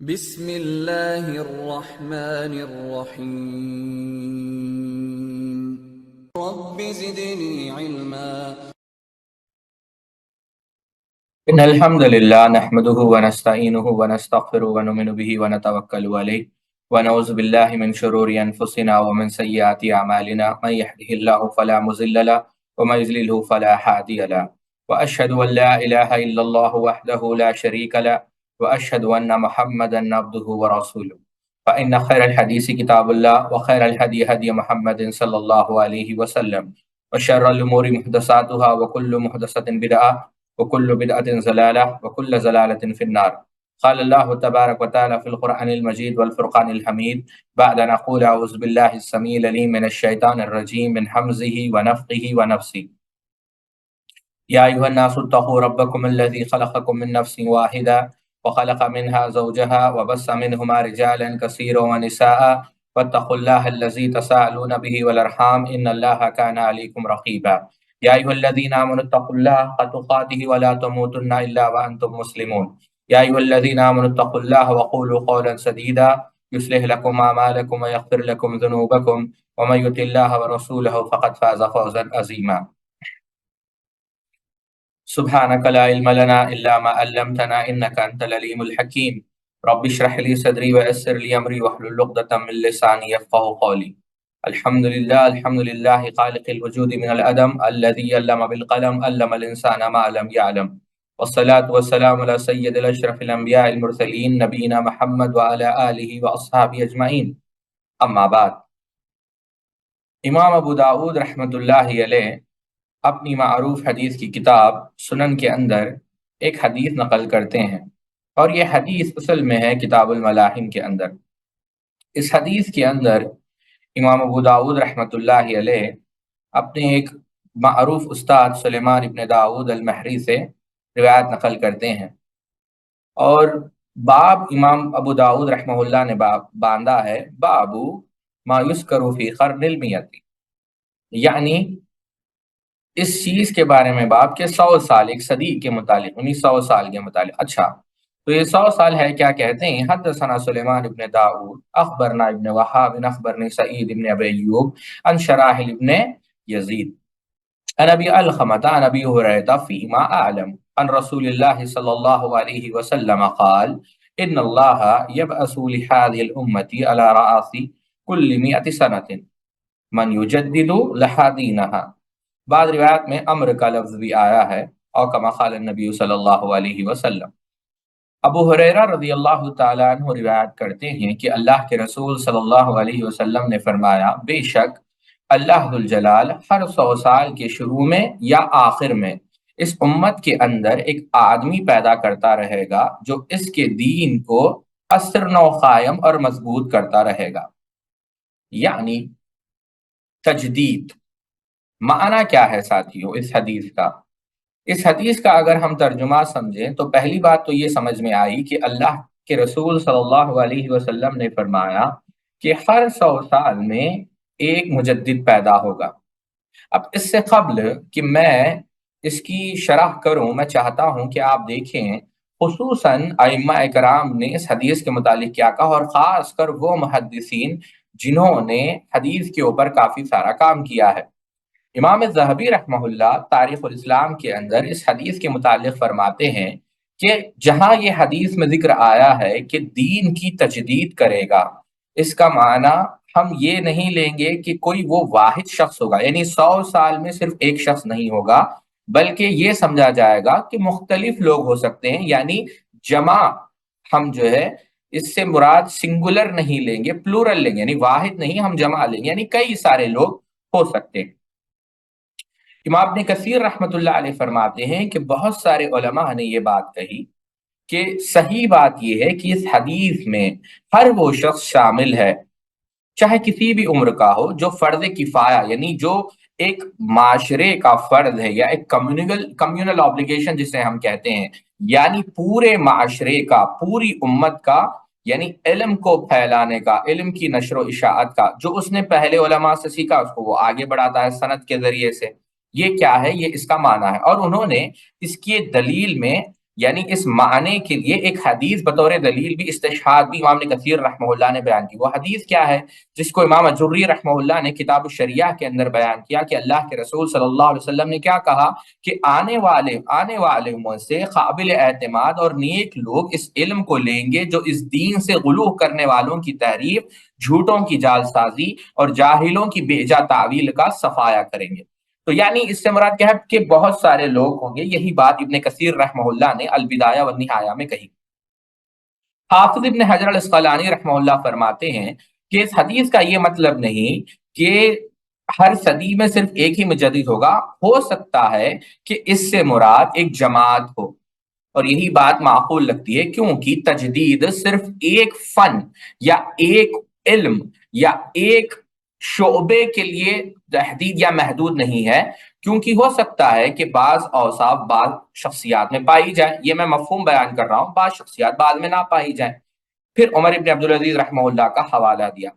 بسم اللہ الرحمن الرحیم رب زدنی علما إن الحمد لله نحمده ونستعينه ونستغفره ونؤمن به ونتوكل عليه ونعوذ بالله من شرور أنفسنا ومن سيئات أعمالنا من يهده الله فلا مضل له ومن يضلل فلا هادي له وأشهد أن لا إله إلا الله وحده لا شريك له وأشهد أن محمدا عبده ورسوله فإن خير الحديث كتاب الله وخير الهدي هدي محمد صلى الله عليه وسلم وشر الأمور محدثاتها وكل محدثة بدعة وكل بدعة ضلالة وكل ضلالة في النار. قال الله تبارك وتعالى في القرآن المجيد والفرقان الحميد بعد أن أقول أعوذ بالله السميع العليم من الشيطان الرجيم من همزه ونفخه ونفسه. يا أيها الناس اتقوا ربكم الذي خلقكم من نفس واحدة وخلق منها زوجها وبث منهما رجالا كثيرا ونساء واتقوا الله الذي تساءلون به والأرحام إن الله كان عليكم رقيبا. يا أيها الذين آمنوا اتقوا الله حق تقاته ولا تموتن إلا وأنتم مسلمون. يا أيها الذين آمنوا اتقوا الله وقولوا قولا سديدا يصلح لكم أعمالكم ويغفر لكم ذنوبكم ومن يطع الله ورسوله فقد فاز فوزا عظيما. سبحانك لا علم لنا إلا ما علمتنا إنك أنت العليم الحكيم. رب اشرح لي صدري ويسر لي أمري واحلل عقدة من لساني يفقهوا قولي. الحمد لله خالق الوجود من العدم الذي علم بالقلم علم الإنسان ما لم يعلم والصلاة والسلام على سيد الأشرف الأنبياء المرسلين نبينا محمد وعلى آله وأصحابه أجمعين. اما بعد. امام ابو داؤد رحمۃ اللہ علیہ اپنی معروف حدیث کی کتاب سنن کے اندر ایک حدیث نقل کرتے ہیں، اور یہ حدیث اصل میں ہے کتاب الملاحم کے اندر۔ اس حدیث کے اندر امام ابو داؤد رحمۃ اللہ علیہ اپنے ایک معروف استاد سلیمان ابن داؤد المہری سے روایت نقل کرتے ہیں، اور باب امام ابو داؤد رحمہ اللہ نے باندھا ہے بابو ما یذکر فی قرن المیت، یعنی اس چیز کے بارے میں باب کے 100 سال، ایک صدی کے متعلق، 100 سال کے متعلق۔ اچھا، تو یہ 100 سال ہے، کیا کہتے ہیں؟ حدثنا سلیمان ابن داؤد اخبرنا ابن وہاب اخبرنی سعید ابن ابی ایوب عن شراحل ابن یزید عن ابی الخمۃ عن ابی ہریرہ فیما اعلم عن رسول اللہ صلی اللہ علیہ وسلم قال ان اللہ یبعث لهذه الامة على رأس كل 100 سنة من یجدد لها دینها۔ بعض روایت میں امر کا لفظ بھی آیا ہے، اور کما قال النبی صلی اللہ علیہ وسلم۔ ابو ہریرہ رضی اللہ تعالیٰ عنہ روایت کرتے ہیں کہ اللہ کے رسول صلی اللہ علیہ وسلم نے فرمایا، بے شک اللہ ذو الجلال ہر 100 سال کے شروع میں یا آخر میں اس امت کے اندر ایک آدمی پیدا کرتا رہے گا جو اس کے دین کو اثر نو قائم اور مضبوط کرتا رہے گا۔ یعنی تجدید معنی کیا ہے ساتھیوں اس حدیث کا؟ اس حدیث کا اگر ہم ترجمہ سمجھیں تو پہلی بات تو یہ سمجھ میں آئی کہ اللہ کے رسول صلی اللہ علیہ وسلم نے فرمایا کہ ہر 100 سال میں ایک مجدد پیدا ہوگا۔ اب اس سے قبل کہ میں اس کی شرح کروں، میں چاہتا ہوں کہ آپ دیکھیں خصوصاً ائمہ اکرام نے اس حدیث کے متعلق کیا کہا، اور خاص کر وہ محدثین جنہوں نے حدیث کے اوپر کافی سارا کام کیا ہے۔ امام ذہبی رحمہ اللہ تاریخ الاسلام کے اندر اس حدیث کے متعلق فرماتے ہیں کہ جہاں یہ حدیث میں ذکر آیا ہے کہ دین کی تجدید کرے گا، اس کا معنی ہم یہ نہیں لیں گے کہ کوئی وہ واحد شخص ہوگا، یعنی 100 سال میں صرف ایک شخص نہیں ہوگا، بلکہ یہ سمجھا جائے گا کہ مختلف لوگ ہو سکتے ہیں، یعنی جمع ہم جو ہے اس سے مراد سنگولر نہیں لیں گے، پلورل لیں گے، یعنی واحد نہیں، ہم جمع لیں گے، یعنی کئی سارے لوگ ہو سکتے ہیں۔ امام ابن کثیر رحمۃ اللہ علیہ فرماتے ہیں کہ بہت سارے علماء نے یہ بات کہی کہ صحیح بات یہ ہے کہ اس حدیث میں ہر وہ شخص شامل ہے، چاہے کسی بھی عمر کا ہو، جو فرض کفایہ، یعنی جو ایک معاشرے کا فرض ہے، یا ایک کمیونل obligation جسے ہم کہتے ہیں، یعنی پورے معاشرے کا، پوری امت کا، یعنی علم کو پھیلانے کا، علم کی نشر و اشاعت کا، جو اس نے پہلے علماء سے سیکھا اس کو وہ آگے بڑھاتا ہے سند کے ذریعے سے۔ یہ کیا ہے؟ یہ اس کا معنی ہے، اور انہوں نے اس کی دلیل میں یعنی اس معنی کے لیے ایک حدیث بطور دلیل بھی استشہاد بھی امام ابن کثیر رحمہ اللہ نے بیان کی۔ وہ حدیث کیا ہے؟ جس کو امام اجری رحمہ اللہ نے کتاب الشریعہ کے اندر بیان کیا کہ اللہ کے رسول صلی اللہ علیہ وسلم نے کیا کہا کہ آنے والے میں سے قابل اعتماد اور نیک لوگ اس علم کو لیں گے جو اس دین سے غلو کرنے والوں کی تحریف، جھوٹوں کی جال سازی اور جاہلوں کی بیجا تعویل کا صفایا کریں گے۔ تو یعنی اس سے مراد کیا ہے کہ بہت سارے لوگ ہوں گے۔ یہی بات ابن کثیر رحمہ اللہ نے البدایہ والنہایہ میں کہی۔ حافظ ابن حجر الاسقلانی رحمہ اللہ فرماتے ہیں کہ اس حدیث کا یہ مطلب نہیں کہ ہر صدی میں صرف ایک ہی مجدد ہوگا، ہو سکتا ہے کہ اس سے مراد ایک جماعت ہو، اور یہی بات معقول لگتی ہے کیونکہ تجدید صرف ایک فن یا ایک علم یا ایک شعبے کے لیے تحدید یا محدود نہیں ہے، کیونکہ ہو سکتا ہے کہ بعض اوصاف بعض شخصیات میں پائی جائیں، یہ میں مفہوم بیان کر رہا ہوں، بعض شخصیات بعض میں نہ پائی جائیں۔ پھر عمر ابن عبدالعزیز رحمہ اللہ کا حوالہ دیا۔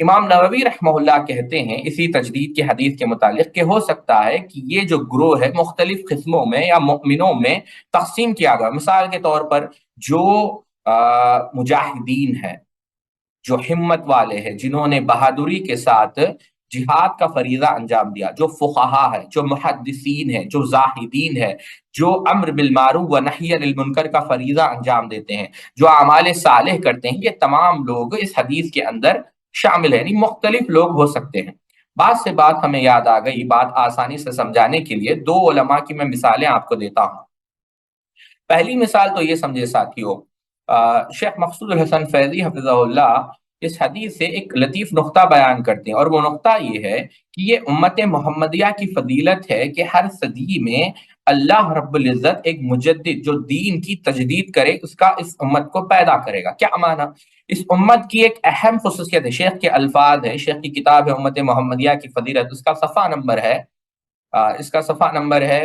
امام نووی رحمہ اللہ کہتے ہیں اسی تجدید کی حدیث کے متعلق کہ ہو سکتا ہے کہ یہ جو گروہ ہے مختلف قسموں میں یا مؤمنوں میں تقسیم کیا گیا۔ مثال کے طور پر جو مجاہدین ہیں، جو ہمت والے ہیں، جنہوں نے بہادری کے ساتھ جہاد کا فریضہ انجام دیا، جو فقہا ہے، جو محدثین ہیں، جو زاہدین ہے، جو امر بالمعروف و نہی عن المنکر کا فریضہ انجام دیتے ہیں، جو اعمال صالح کرتے ہیں، یہ تمام لوگ اس حدیث کے اندر شامل ہیں۔ یعنی مختلف لوگ ہو سکتے ہیں۔ بات سے بات ہمیں یاد آ گئی، بات آسانی سے سمجھانے کے لیے دو علماء کی میں مثالیں آپ کو دیتا ہوں۔ پہلی مثال تو یہ سمجھے ساتھیو، شیخ مقصود الحسن فیضی حفظہ اللہ اس حدیث سے ایک لطیف نقطہ بیان کرتے ہیں، اور وہ نقطہ یہ ہے کہ یہ امت محمدیہ کی فضیلت ہے کہ ہر صدی میں اللہ رب العزت ایک مجدد جو دین کی تجدید کرے اس کا اس امت کو پیدا کرے گا۔ کیا معنی؟ اس امت کی ایک اہم خصوصیت ہے، شیخ کے الفاظ ہے، شیخ کی کتاب ہے امت محمدیہ کی فضیلت، اس کا صفحہ نمبر ہے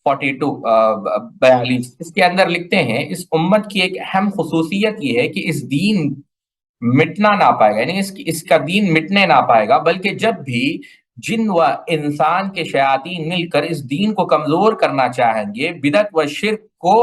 42 اس کے اندر لکھتے ہیں اس امت کی ایک اہم خصوصیت یہ ہے کہ اس دین مٹنا نہ پائے گا، یعنی اس کا دین مٹنے نہ پائے گا، بلکہ جب بھی جن و انسان کے شیاطین مل کر اس دین کو کمزور کرنا چاہیں گے، بدعت و شرک کو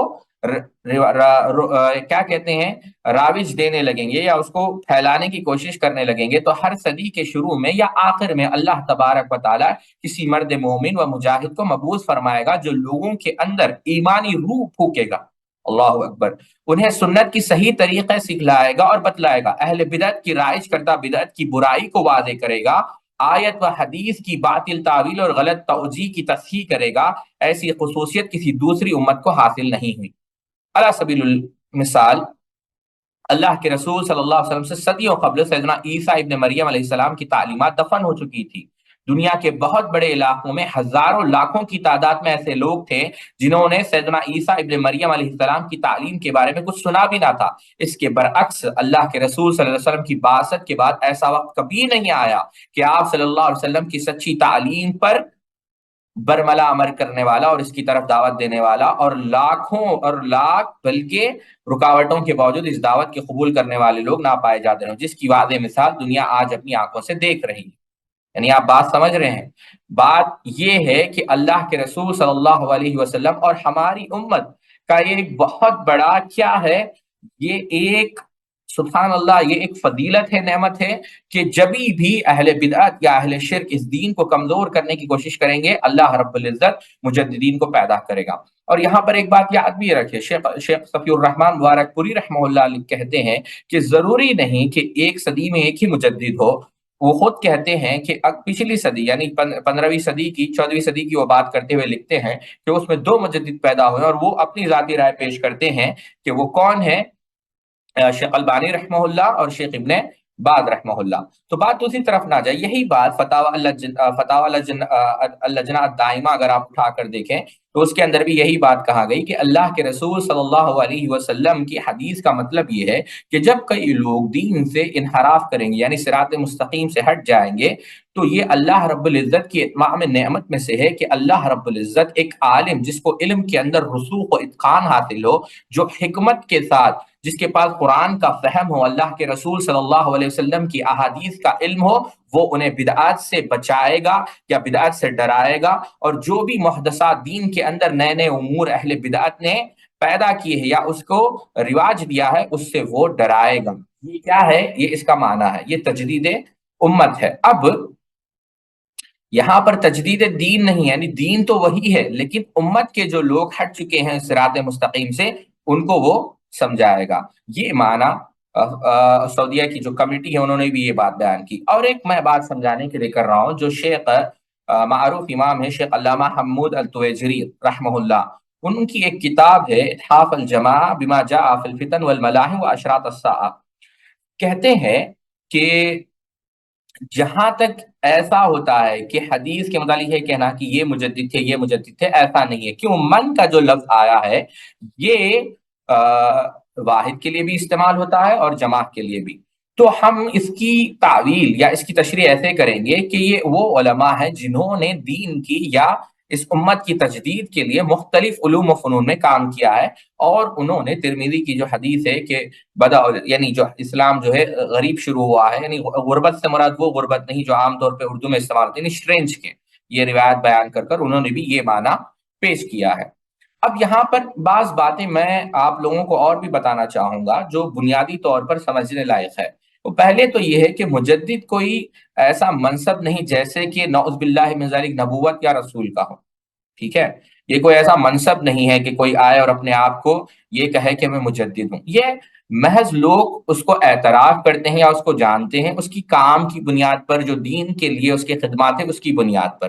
کیا کہتے ہیں راوج دینے لگیں گے یا اس کو پھیلانے کی کوشش کرنے لگیں گے، تو ہر صدی کے شروع میں یا آخر میں اللہ تبارک و تعالی کسی مرد مومن و مجاہد کو مبعوث فرمائے گا جو لوگوں کے اندر ایمانی روح پھونکے گا، اللہ اکبر، انہیں سنت کی صحیح طریقے سکھلائے گا اور بتلائے گا، اہل بدعت کی رائج کردہ بدعت کی برائی کو واضح کرے گا، آیت و حدیث کی باطل تعویل اور غلط توجیہ کی تصحیح کرے گا۔ ایسی خصوصیت کسی دوسری امت کو حاصل نہیں ہوئی۔ علی سبیل المثال اللہ کے رسول صلی اللہ علیہ وسلم سے صدیوں قبل سیدنا عیسیٰ ابن مریم علیہ السلام کی تعلیمات دفن ہو چکی تھی۔ دنیا کے بہت بڑے علاقوں میں ہزاروں لاکھوں کی تعداد میں ایسے لوگ تھے جنہوں نے سیدنا عیسیٰ ابن مریم علیہ السلام کی تعلیم کے بارے میں کچھ سنا بھی نہ تھا۔ اس کے برعکس اللہ کے رسول صلی اللہ علیہ وسلم کی بعثت کے بعد ایسا وقت کبھی نہیں آیا کہ آپ صلی اللہ علیہ وسلم کی سچی تعلیم پر برملا عمل کرنے والا اور اس کی طرف دعوت دینے والا اور لاکھوں اور لاکھ بلکہ رکاوٹوں کے باوجود اس دعوت کے قبول کرنے والے لوگ نہ پائے جاتے ہیں، جس کی واضح مثال دنیا آج اپنی آنکھوں سے دیکھ رہی ہے۔ یعنی آپ بات سمجھ رہے ہیں؟ بات یہ ہے کہ اللہ کے رسول صلی اللہ علیہ وسلم اور ہماری امت کا یہ ایک بہت بڑا کیا ہے، یہ ایک سبحان اللہ، یہ ایک فضیلت ہے، نعمت ہے کہ جبھی بھی اہل بدعت یا اہل شرک اس دین کو کمزور کرنے کی کوشش کریں گے، اللہ رب العزت مجددین کو پیدا کرے گا۔ اور یہاں پر ایک بات یاد بھی رکھے، شیخ صفی الرحمن مبارک پوری رحمہ اللہ کہتے ہیں کہ ضروری نہیں کہ ایک صدی میں ایک ہی مجدد ہو۔ وہ خود کہتے ہیں کہ پچھلی صدی یعنی 15ویں صدی کی 14ویں صدی کی وہ بات کرتے ہوئے لکھتے ہیں کہ اس میں 2 مجدد پیدا ہوئے، اور وہ اپنی ذاتی رائے پیش کرتے ہیں کہ وہ کون ہے، شیخ البانی رحمہ اللہ اور شیخ ابن باز رحمہ اللہ۔ تو بات دوسری طرف نہ جائے، یہی بات فتاوی اللجنہ الدائمہ اگر آپ اٹھا کر دیکھیں تو اس کے اندر بھی یہی بات کہا گئی کہ اللہ کے رسول صلی اللہ علیہ وسلم کی حدیث کا مطلب یہ ہے کہ جب کئی لوگ دین سے انحراف کریں گے یعنی صراط مستقیم سے ہٹ جائیں گے، تو یہ اللہ رب العزت کی اتمام نعمت میں سے ہے کہ اللہ رب العزت ایک عالم جس کو علم کے اندر رسوخ و اتقان حاصل ہو، جو حکمت کے ساتھ، جس کے پاس قرآن کا فہم ہو، اللہ کے رسول صلی اللہ علیہ وسلم کی احادیث کا علم ہو، وہ انہیں بدعات سے بچائے گا یا بدعات سے ڈرائے گا، اور جو بھی محدثات دین کے اندر نئے نئے امور اہل بدعت نے پیدا کی ہے یا اس کو رواج دیا ہے اس سے وہ ڈرائے گا. یہ کیا ہے؟ یہ اس کا معنی ہے، یہ تجدید امت ہے. اب یہاں پر تجدید دین نہیں ہے، یعنی دین تو وہی ہے لیکن امت کے جو لوگ ہٹ چکے ہیں صراط مستقیم سے ان کو وہ سمجھائے گا. یہ معنی سعودیہ کی جو کمیٹی ہے انہوں نے بھی یہ بات بیان کی. اور ایک میں بات سمجھانے کے لیے کر رہا ہوں، جو شیخ معروف امام ہے شیخ علامہ حمود التویجری رحمہ اللہ، ان کی ایک کتاب ہے اتحاف الجماع بما جاء فی الفتن والملاحم واشراط الساعہ. کہتے ہیں کہ جہاں تک ایسا ہوتا ہے کہ حدیث کے متعلق یہ کہنا کہ یہ مجدد تھے یہ مجدد تھے، ایسا نہیں ہے. کیوں؟ من کا جو لفظ آیا ہے یہ واحد کے لیے بھی استعمال ہوتا ہے اور جماعت کے لیے بھی. تو ہم اس کی تعویل یا اس کی تشریح ایسے کریں گے کہ یہ وہ علماء ہیں جنہوں نے دین کی یا اس امت کی تجدید کے لیے مختلف علوم و فنون میں کام کیا ہے. اور انہوں نے ترمذی کی جو حدیث ہے کہ یعنی جو اسلام جو ہے غریب شروع ہوا ہے، یعنی غربت سے مراد وہ غربت نہیں جو عام طور پہ اردو میں استعمال ہوتی ہے، یعنی اسٹرینج کے، یہ روایت بیان کر کر انہوں نے بھی یہ معنی پیش کیا ہے. اب یہاں پر بعض باتیں میں آپ لوگوں کو اور بھی بتانا چاہوں گا جو بنیادی طور پر سمجھنے لائق ہے. تو پہلے تو یہ ہے کہ مجدد کوئی ایسا منصب نہیں جیسے کہ نعوذ باللہ من ذالک نبوت یا رسول کا ہو. ٹھیک ہے، یہ کوئی ایسا منصب نہیں ہے کہ کوئی آئے اور اپنے آپ کو یہ کہے کہ میں مجدد ہوں. یہ محض لوگ اس کو اعتراف کرتے ہیں یا اس کو جانتے ہیں اس کی کام کی بنیاد پر، جو دین کے لیے اس کے خدمات ہیں اس کی بنیاد پر.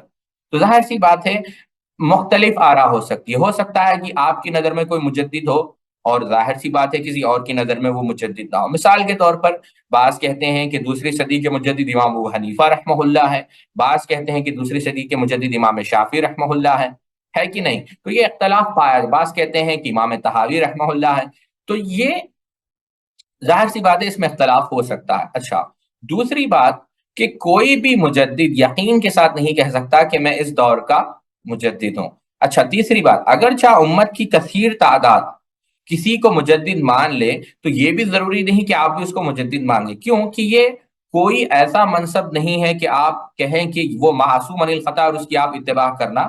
تو ظاہر سی بات ہے مختلف آرا ہو سکتی ہے. ہو سکتا ہے کہ آپ کی نظر میں کوئی مجدد ہو اور ظاہر سی بات ہے کسی اور کی نظر میں وہ مجدد نہ ہو. مثال کے طور پر بعض کہتے ہیں کہ دوسری صدی کے مجدد امام ابو حنیفہ رحمہ اللہ ہے، بعض کہتے ہیں کہ دوسری صدی کے مجدد امام شافعی رحمہ اللہ ہے کہ نہیں. تو یہ اختلاف پایا. بعض کہتے ہیں کہ امام طحاوی رحمہ اللہ ہے. تو یہ ظاہر سی بات ہے اس میں اختلاف ہو سکتا ہے. اچھا، دوسری بات کہ کوئی بھی مجدد یقین کے ساتھ نہیں کہہ سکتا کہ میں اس دور کا مجدد ہوں. اچھا، تیسری بات، اگرچہ امت کی کثیر تعداد کسی کو مجدد مان لے تو یہ بھی ضروری نہیں کہ آپ بھی اس کو مجدد مان لیں. کیوں کہ یہ کوئی ایسا منصب نہیں ہے کہ آپ کہیں کہ وہ معصوم عن الخطا اور اس کی آپ اتباع کرنا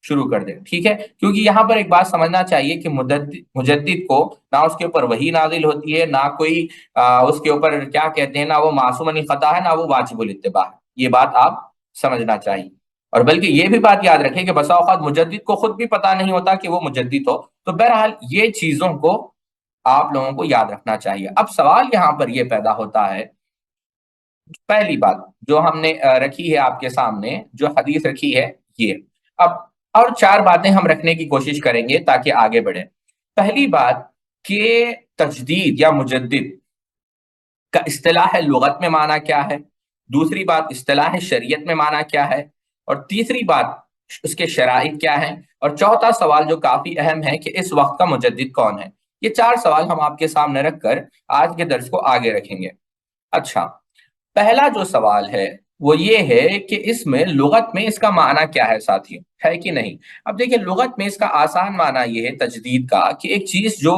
شروع کر دیں. ٹھیک ہے، کیونکہ یہاں پر ایک بات سمجھنا چاہیے کہ مجدد کو نہ اس کے اوپر وحی نازل ہوتی ہے، نہ کوئی اس کے اوپر کیا کہتے ہیں، نہ وہ معصوم عن الخطا ہے، نہ وہ واجب الاتباع ہے. یہ بات آپ سمجھنا چاہیے. اور بلکہ یہ بھی بات یاد رکھیں کہ بسا اوقات مجدد کو خود بھی پتہ نہیں ہوتا کہ وہ مجدد ہو. تو بہرحال یہ چیزوں کو آپ لوگوں کو یاد رکھنا چاہیے. اب سوال یہاں پر یہ پیدا ہوتا ہے، پہلی بات جو ہم نے رکھی ہے آپ کے سامنے، جو حدیث رکھی ہے یہ، اب اور 4 باتیں ہم رکھنے کی کوشش کریں گے تاکہ آگے بڑھیں. پہلی بات کہ تجدید یا مجدد کا اصطلاح لغت میں معنی کیا ہے، دوسری بات اصطلاح شریعت میں معنی کیا ہے، اور تیسری بات اس کے شرائط کیا ہیں، اور چوتھا سوال جو کافی اہم ہے کہ اس وقت کا مجدد کون ہے. یہ 4 سوال ہم آپ کے سامنے رکھ کر آج کے درس کو آگے رکھیں گے. اچھا، پہلا جو سوال ہے وہ یہ ہے کہ اس میں لغت میں اس کا معنی کیا ہے ساتھیوں، ہے کہ نہیں. اب دیکھیں لغت میں اس کا آسان معنی یہ ہے تجدید کا کہ ایک چیز جو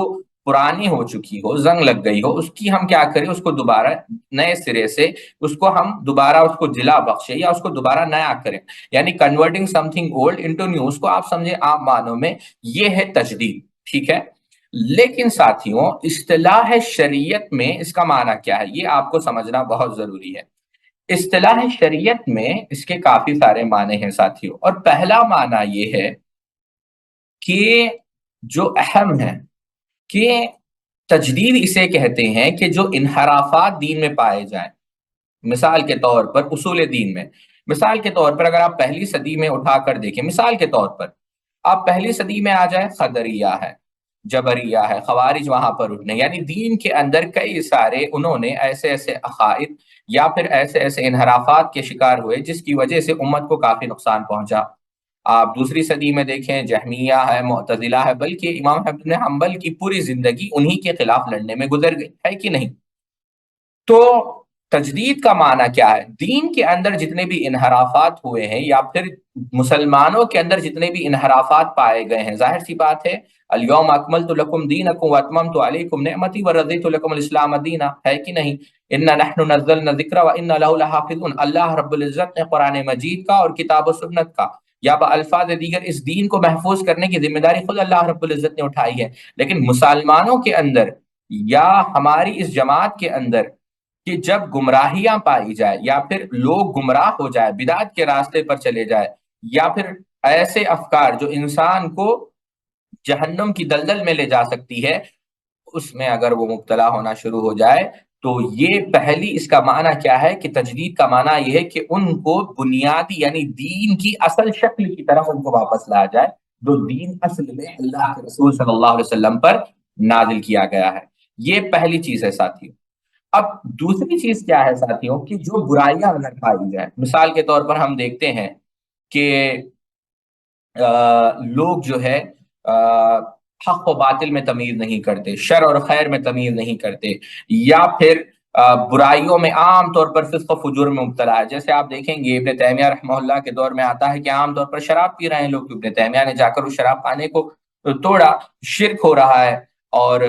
پرانی ہو چکی ہو، زنگ لگ گئی ہو، اس کی ہم کیا کریں، اس کو دوبارہ نئے سرے سے اس کو ہم دوبارہ اس کو جلا بخشے یا اس کو دوبارہ نیا کریں، یعنی converting something old into new. اس کو آپ سمجھیں عام معنوں میں یہ ہے تجدید. ٹھیک ہے، لیکن ساتھیوں اصطلاح شریعت میں اس کا معنی کیا ہے یہ آپ کو سمجھنا بہت ضروری ہے. اصطلاح شریعت میں اس کے کافی سارے معنی ہیں ساتھیوں، اور پہلا معنی یہ ہے کہ جو اہم ہے کہ تجدید اسے کہتے ہیں کہ جو انحرافات دین میں پائے جائیں. مثال کے طور پر اصول دین میں، مثال کے طور پر اگر آپ پہلی صدی میں اٹھا کر دیکھیں، مثال کے طور پر آپ پہلی صدی میں آ جائیں، قدریہ ہے، جبریہ ہے، خوارج وہاں پر اٹھنے، یعنی دین کے اندر کئی سارے انہوں نے ایسے ایسے عقائد یا پھر ایسے ایسے انحرافات کے شکار ہوئے جس کی وجہ سے امت کو کافی نقصان پہنچا. آپ دوسری صدی میں دیکھیں، جہمیہ ہے، معتزلہ ہے، بلکہ امام احمد بن حنبل کی پوری زندگی انہی کے خلاف لڑنے میں گزر گئی، ہے کہ نہیں. تو تجدید کا معنی کیا ہے؟ دین کے اندر جتنے بھی انحرافات ہوئے ہیں یا پھر مسلمانوں کے اندر جتنے بھی انحرافات پائے گئے ہیں، ظاہر سی بات ہے الیوم اکملت لکم دینکم واتممت علیکم نعمتی ورضیت لکم الاسلام دینا، ہے کہ نہیں. انا نحن نزلنا الذکر وانا لہ لحافظون. اللہ رب العزت نے قرآن مجید کا اور کتاب و سنت کا یا بالفاظ دیگر اس دین کو محفوظ کرنے کی ذمہ داری خود اللہ رب العزت نے اٹھائی ہے، لیکن مسلمانوں کے اندر یا ہماری اس جماعت کے اندر کہ جب گمراہیاں پائی جائے یا پھر لوگ گمراہ ہو جائے، بدعت کے راستے پر چلے جائے، یا پھر ایسے افکار جو انسان کو جہنم کی دلدل میں لے جا سکتی ہے، اس میں اگر وہ مبتلا ہونا شروع ہو جائے، تو یہ پہلی اس کا معنی کیا ہے کہ تجدید کا معنی یہ ہے کہ ان کو بنیادی یعنی دین کی اصل شکل کی طرف ان کو واپس لایا جائے، جو دین اصل میں اللہ کے رسول صلی اللہ علیہ وسلم پر نازل کیا گیا ہے۔ یہ پہلی چیز ہے ساتھیوں۔ اب دوسری چیز کیا ہے ساتھیوں کہ جو برائیاں اگر پائی جائیں، مثال کے طور پر ہم دیکھتے ہیں کہ لوگ جو ہے حق و باطل میں تمیز نہیں کرتے، شر اور خیر میں تمیز نہیں کرتے، یا پھر برائیوں میں عام طور پر فسق و فجور میں مبتلا ہے۔ جیسے آپ دیکھیں گے ابن تیمیہ رحمہ اللہ کے دور میں آتا ہے کہ عام طور پر شراب پی رہے ہیں لوگ، ابن تیمیہ نے جا کر اس شراب پانے کو توڑا، شرک ہو رہا ہے، اور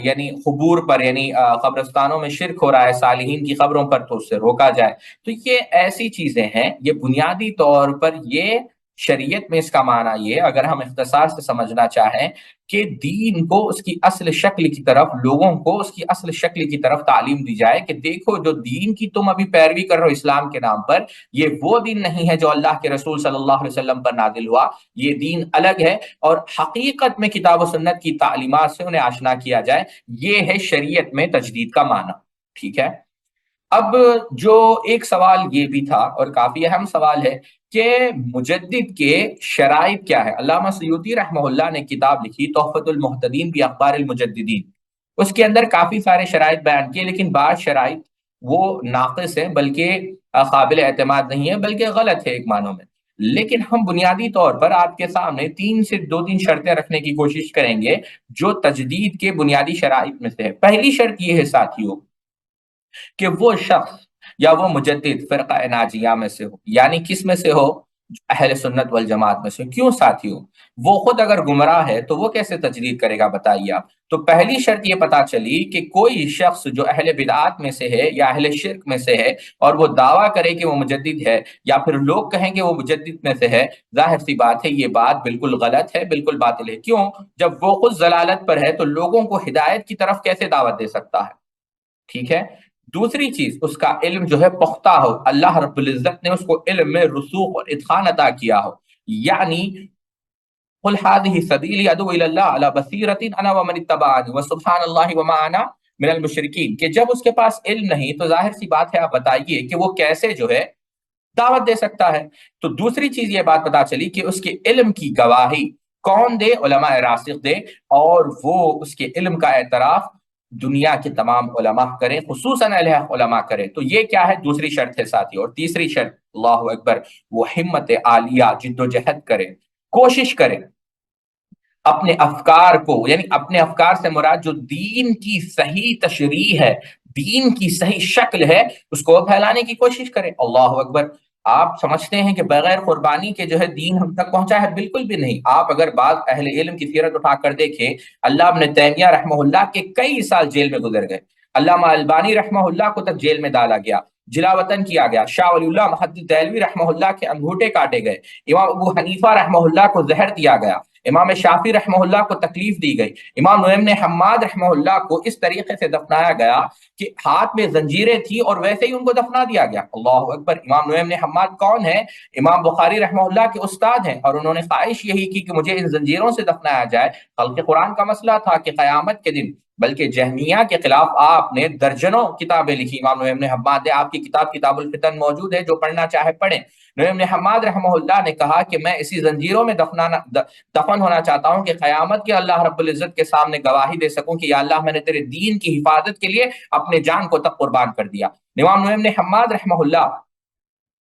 یعنی قبور پر یعنی قبرستانوں میں شرک ہو رہا ہے، صالحین کی قبروں پر، تو اس سے روکا جائے۔ تو یہ ایسی چیزیں ہیں، یہ بنیادی طور پر یہ شریعت میں اس کا معنی یہ اگر ہم اختصار سے سمجھنا چاہیں کہ دین کو اس کی اصل شکل کی طرف، لوگوں کو اس کی اصل شکل کی طرف تعلیم دی جائے کہ دیکھو جو دین کی تم ابھی پیروی کر رہے ہو اسلام کے نام پر، یہ وہ دین نہیں ہے جو اللہ کے رسول صلی اللہ علیہ وسلم پر نازل ہوا، یہ دین الگ ہے، اور حقیقت میں کتاب و سنت کی تعلیمات سے انہیں آشنا کیا جائے۔ یہ ہے شریعت میں تجدید کا معنی، ٹھیک ہے۔ اب جو ایک سوال یہ بھی تھا اور کافی اہم سوال ہے کہ مجدد کے شرائط کیا ہے۔ علامہ سیوطی رحمہ اللہ نے کتاب لکھی تحفۃ المحتدین بی اخبار المجددین، اس کے اندر کافی سارے شرائط بیان کیے، لیکن بعض شرائط وہ ناقص ہیں، بلکہ قابل اعتماد نہیں ہے، بلکہ غلط ہے ایک معنوں میں۔ لیکن ہم بنیادی طور پر آپ کے سامنے دو تین شرطیں رکھنے کی کوشش کریں گے جو تجدید کے بنیادی شرائط میں سے ہے۔ پہلی شرط یہ ہے ساتھیوں کہ وہ شخص یا وہ مجدد فرقہ ناجیہ میں سے ہو، یعنی کس میں سے ہو؟ اہل سنت والجماعت میں سے۔ کیوں ساتھیوں؟ وہ خود اگر گمراہ ہے تو وہ کیسے تجدید کرے گا بتائیے آپ؟ تو پہلی شرط یہ پتا چلی کہ کوئی شخص جو اہل بدعات میں سے ہے یا اہل شرک میں سے ہے اور وہ دعویٰ کرے کہ وہ مجدد ہے، یا پھر لوگ کہیں کہ وہ مجدد میں سے ہے، ظاہر سی بات ہے یہ بات بالکل غلط ہے، بالکل باطل ہے۔ کیوں؟ جب وہ خود ضلالت پر ہے تو لوگوں کو ہدایت کی طرف کیسے دعوت دے سکتا ہے؟ ٹھیک ہے۔ دوسری چیز، اس کا علم جو ہے پختہ ہو، اللہ رب العزت نے اس کو علم میں رسوخ اور اتقان عطا کیا ہو، یعنی قل هذه سبیلی ادعو الی اللہ علی بصیرۃ انا ومن اتبعنی وسبحان اللہ وما انا من المشرکین، کہ جب اس کے پاس علم نہیں تو ظاہر سی بات ہے آپ بتائیے کہ وہ کیسے جو ہے دعوت دے سکتا ہے۔ تو دوسری چیز یہ بات پتا چلی کہ اس کے علم کی گواہی کون دے؟ علماء راسخ دے، اور وہ اس کے علم کا اعتراف دنیا کے تمام علماء کریں، خصوصاً اہل حق علماء کریں۔ تو یہ کیا ہے؟ دوسری شرط ہے ساتھی۔ اور تیسری شرط، اللہ اکبر، وہ ہمت عالیہ، جد و جہد کریں، کوشش کریں اپنے افکار کو، یعنی اپنے افکار سے مراد جو دین کی صحیح تشریح ہے، دین کی صحیح شکل ہے، اس کو پھیلانے کی کوشش کریں۔ اللہ اکبر۔ آپ سمجھتے ہیں کہ بغیر قربانی کے جو ہے دین ہم تک پہنچا ہے؟ بالکل بھی نہیں۔ آپ اگر بعض اہل علم کی سیرت اٹھا کر دیکھیں، علامہ ابن تیمیہ رحمہ اللہ کے کئی سال جیل میں گزر گئے، علامہ البانی رحمہ اللہ کو تک جیل میں ڈالا گیا، جلا وطن کیا گیا، شاہ ولی اللہ محدث دہلوی رحمہ اللہ کے انگوٹھے کاٹے گئے، امام ابو حنیفہ رحمہ اللہ کو زہر دیا گیا، امام شافعی رحمہ اللہ کو تکلیف دی گئی، امام نعیم بن حماد رحمہ اللہ کو اس طریقے سے دفنایا گیا کہ ہاتھ میں زنجیریں تھی اور ویسے ہی ان کو دفنا دیا گیا۔ اللہ اکبر۔ امام نعیم بن حماد کون ہے؟ امام بخاری رحمہ اللہ کے استاد ہیں، اور انہوں نے خواہش یہی کی کہ مجھے ان زنجیروں سے دفنایا جائے۔ خلق قرآن کا مسئلہ تھا کہ قیامت کے دن، بلکہ جہمیہ کے خلاف آپ نے درجنوں کتابیں لکھی۔ امام نعیم بن حماد، آپ کی کتاب کتاب الفتن موجود ہے، جو پڑھنا چاہے پڑھیں۔ نعیم بن حماد رحمہ اللہ نے کہا کہ میں اسی زنجیروں میں دفن ہونا چاہتا ہوں کہ قیامت کے اللہ رب العزت کے سامنے گواہی دے سکوں کہ یا اللہ میں نے تیرے دین کی حفاظت کے لیے اپنے جان کو تک قربان کر دیا۔ امام نعیم بن حماد رحمہ اللہ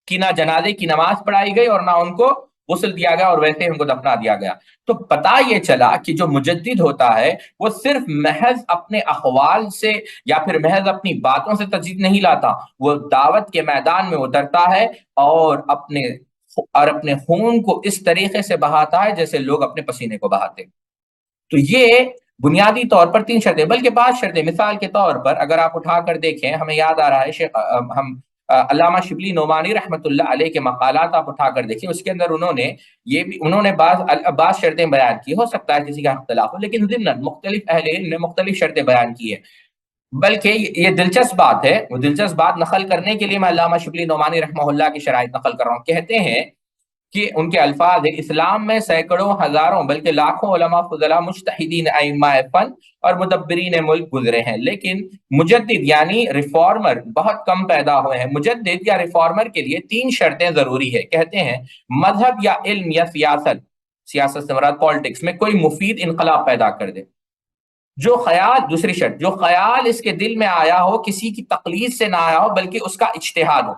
کی نہ جنازے کی نماز پڑھائی گئی اور نہ ان کو غسل دیا گیا، اور ویسے ان کو دفنا دیا گیا۔ تو پتہ یہ چلا کہ جو مجدد ہوتا ہے وہ صرف محض اپنے اقوال سے یا پھر محض اپنی باتوں سے تجدید نہیں لاتا، وہ دعوت کے میدان میں اترتا ہے اور اپنے خون کو اس طریقے سے بہاتا ہے جیسے لوگ اپنے پسینے کو بہاتے۔ تو یہ بنیادی طور پر تین شرطیں، بلکہ 5 شرطیں۔ مثال کے طور پر اگر آپ اٹھا کر دیکھیں، ہمیں یاد آ رہا ہے ہم علامہ شبلی نعمانی رحمۃ اللہ علیہ کے مقالات آپ اٹھا کر دیکھیں، اس کے اندر انہوں نے بعض شرطیں بیان کی، ہو سکتا ہے کسی کا اختلاف ہو، لیکن ضمن مختلف اہل علم نے مختلف شرطیں بیان کی ہے۔ بلکہ یہ دلچسپ بات ہے، وہ دلچسپ بات نقل کرنے کے لیے میں علامہ شبلی نعمانی رحمہ اللہ کی شرائط نقل کر رہا ہوں۔ کہتے ہیں کہ ان کے الفاظ ہیں، اسلام میں سینکڑوں ہزاروں بلکہ لاکھوں علماء فضلاء مجتہدین ائمہ فن اور مدبرین ملک گزرے ہیں، لیکن مجدد یعنی ریفارمر بہت کم پیدا ہوئے ہیں۔ مجدد یا ریفارمر کے لیے 3 شرطیں ضروری ہے۔ کہتے ہیں مذہب یا علم یا سیاست سے مراد پالیٹکس میں کوئی مفید انقلاب پیدا کر دے، دوسری شرط جو خیال اس کے دل میں آیا ہو کسی کی تقلید سے نہ آیا ہو بلکہ اس کا اجتہاد ہو۔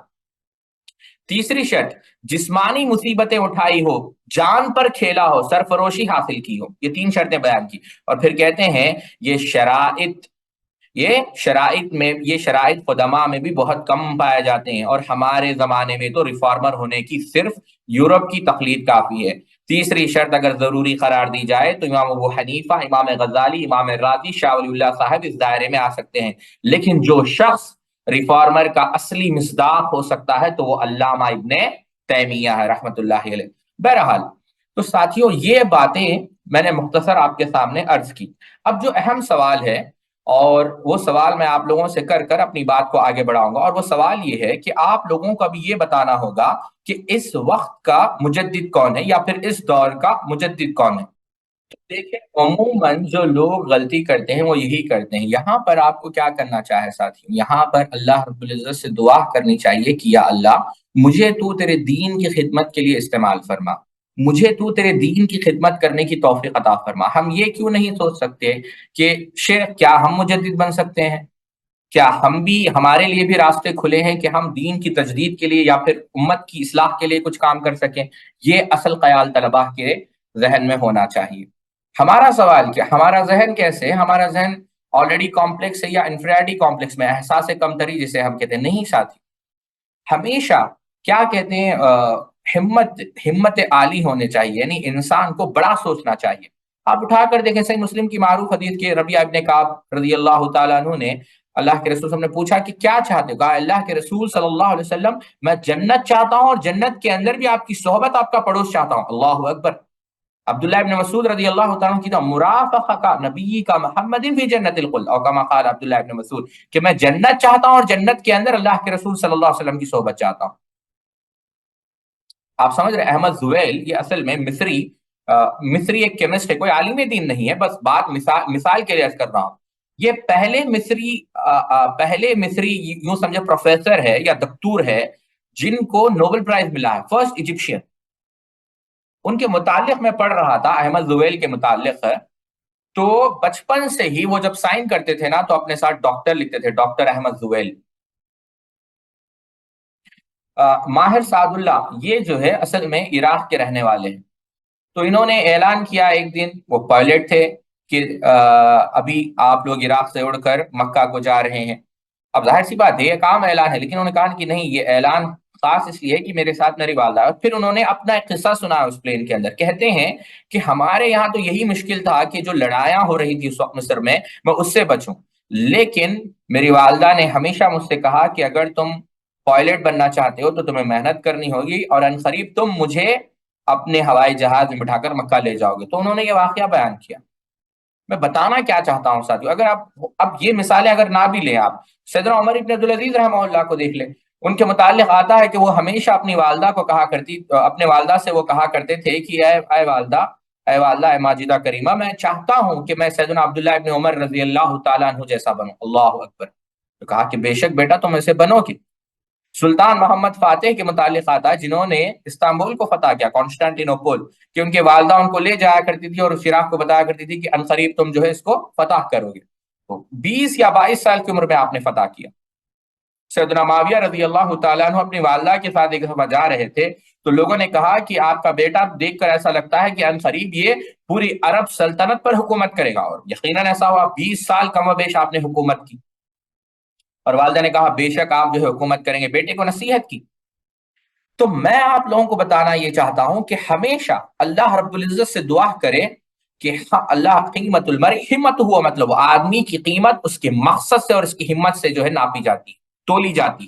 تیسری شرط جسمانی مصیبتیں اٹھائی ہو، جان پر کھیلا ہو، سرفروشی حاصل کی ہو۔ یہ 3 شرطیں بیان کی، اور پھر کہتے ہیں یہ شرائط قدماء میں بھی بہت کم پائے جاتے ہیں، اور ہمارے زمانے میں تو ریفارمر ہونے کی صرف یورپ کی تقلید کافی ہے۔ تیسری شرط اگر ضروری قرار دی جائے تو امام ابو حنیفہ، امام غزالی، امام راضی، شاہ ولی اللہ صاحب اس دائرے میں آ سکتے ہیں، لیکن جو شخص ریفارمر کا اصلی مصداق ہو سکتا ہے تو وہ علامہ ابن تیمیہ ہے رحمت اللہ علیہ۔ بہرحال تو ساتھیوں، یہ باتیں میں نے مختصر آپ کے سامنے عرض کی۔ اب جو اہم سوال ہے، اور وہ سوال میں آپ لوگوں سے کر اپنی بات کو آگے بڑھاؤں گا، اور وہ سوال یہ ہے کہ آپ لوگوں کو ابھی یہ بتانا ہوگا کہ اس وقت کا مجدد کون ہے، یا پھر اس دور کا مجدد کون ہے۔ دیکھیں، عموماً جو لوگ غلطی کرتے ہیں وہ یہی کرتے ہیں۔ یہاں پر آپ کو کیا کرنا چاہے ساتھیوں، یہاں پر اللہ رب العزت سے دعا کرنی چاہیے کہ یا اللہ مجھے تو تیرے دین کی خدمت کے لیے استعمال فرما، مجھے تو تیرے دین کی خدمت کرنے کی توفیق عطا فرما۔ ہم یہ کیوں نہیں سوچ سکتے کہ شیخ کیا ہم مجدد بن سکتے ہیں؟ کیا ہمارے لیے بھی راستے کھلے ہیں کہ ہم دین کی تجدید کے لیے یا پھر امت کی اصلاح کے لیے کچھ کام کر سکیں؟ یہ اصل خیال طلباء کے ذہن میں ہونا چاہیے۔ ہمارا سوال کیا، ہمارا ذہن کیسے ہے؟ ہمارا ذہن آلریڈی کمپلیکس ہے، یا انفرادی کمپلیکس میں، احساس کمتری جسے ہم کہتے ہیں؟ نہیں ساتھی، ہمیشہ کیا کہتے ہیں ہمت عالی ہونے چاہیے، یعنی انسان کو بڑا سوچنا چاہیے۔ آپ اٹھا کر دیکھیں صحیح مسلم کی معروف حدیث کے ربیعہ ابن کعب رضی اللہ تعالیٰ عنہ نے اللہ کے رسول صلی اللہ علیہ وسلم نے پوچھا کہ کیا چاہتے ہو؟ کہا اللہ کے رسول صلی اللہ علیہ وسلم میں جنت چاہتا ہوں، اور جنت کے اندر بھی آپ کی صحبت، آپ کا پڑوس چاہتا ہوں۔ اللہ اکبر۔ عبداللہ ابن مسعود رضی اللہ تعالیٰ کی مرافقہ کا نبی کا محمد فی جنت الخلد، اور کما قال عبداللہ ابن مسعود کہ میں جنت چاہتا ہوں اور جنت کے اندر اللہ کے رسول صلی اللہ علیہ وسلم کی صحبت چاہتا ہوں۔ آپ سمجھ رہے، احمد زویل یہ اصل میں مصری ایک کیمسٹ ہے، کوئی عالم دین نہیں ہے، بس بات مثال کے لیے کر رہا ہوں۔ یہ پہلے مصری یوں سمجھے پروفیسر ہے یا دکتور ہے جن کو نوبل پرائز ملا ہے، فرسٹ ایجپشین۔ ان کے متعلق میں پڑھ رہا تھا، احمد زویل کے متعلق ہے، تو بچپن سے ہی وہ جب سائن کرتے تھے نا تو اپنے ساتھ ڈاکٹر لکھتے تھے، ڈاکٹر احمد زویل۔ ماہر سعد اللہ یہ جو ہے اصل میں عراق کے رہنے والے ہیں، تو انہوں نے اعلان کیا ایک دن، وہ پائلٹ تھے، کہ ابھی آپ لوگ عراق سے اڑ کر مکہ کو جا رہے ہیں۔ اب ظاہر سی بات ہے یہ کام اعلان ہے، لیکن انہوں نے کہا کہ نہیں، یہ اعلان خاص اس لیے کہ میرے ساتھ میری والدہ ہے۔ پھر انہوں نے اپنا ایک قصہ سنا اس پلین کے اندر۔ کہتے ہیں کہ ہمارے یہاں تو یہی مشکل تھا کہ جو لڑائیاں ہو رہی تھی اس وقت مصر میں اس سے بچوں، لیکن میری والدہ نے ہمیشہ مجھ سے کہا کہ اگر تم پائلٹ بننا چاہتے ہو تو تمہیں محنت کرنی ہوگی، اور عنقریب تم مجھے اپنے ہوائی جہاز میں بٹھا کر مکہ لے جاؤ گے۔ تو انہوں نے یہ واقعہ بیان کیا۔ میں بتانا کیا چاہتا ہوں ساتھیوں، اگر آپ اب یہ مثالیں اگر نہ بھی لیں، آپ سیدنا عمر ابن عبدالعزیز رحمہ اللہ کو دیکھ لیں، ان کے متعلق آتا ہے کہ وہ ہمیشہ اپنی والدہ کو اپنے والدہ سے وہ کہا کرتے تھے کہ اے والدہ، اے ماجدہ کریمہ، میں چاہتا ہوں کہ میں سیدنا عبداللہ ابن عمر رضی اللہ تعالیٰ عنہ جیسا بنوں۔ اللہ اکبر۔ تو کہا کہ بے شک بیٹا تم ایسے بنو گے۔ سلطان محمد فاتح کے متعلق آتا ہے جنہوں نے استنبول کو فتح کیا، کانسٹینٹینوپول، کہ ان کے والدہ ان کو لے جایا کرتی تھی اور اس عراق کو بتایا کرتی تھی کہ عنقریب تم جو ہے اس کو فتح کرو گے۔ تو 20 یا 22 سال کی عمر میں آپ نے فتح کیا۔ سیدنا معاویہ رضی اللہ تعالیٰ عنہ اپنی والدہ کے ساتھ ایک دفعہ جا رہے تھے، تو لوگوں نے کہا کہ آپ کا بیٹا دیکھ کر ایسا لگتا ہے کہ عنقریب یہ پوری عرب سلطنت پر حکومت کرے گا، اور یقیناً ایسا ہوا، 20 سال کم و بیش آپ نے حکومت کی۔ اور والدہ نے کہا بے شک آپ جو ہے حکومت کریں گے، بیٹے کو نصیحت کی۔ تو میں آپ لوگوں کو بتانا یہ چاہتا ہوں کہ ہمیشہ اللہ رب العزت سے دعا کرے کہ اللہ قیمت المرء ہمت ہوا، مطلب آدمی کی قیمت اس کے مقصد سے اور اس کی ہمت سے جو ہے ناپی جاتی، تولی جاتی۔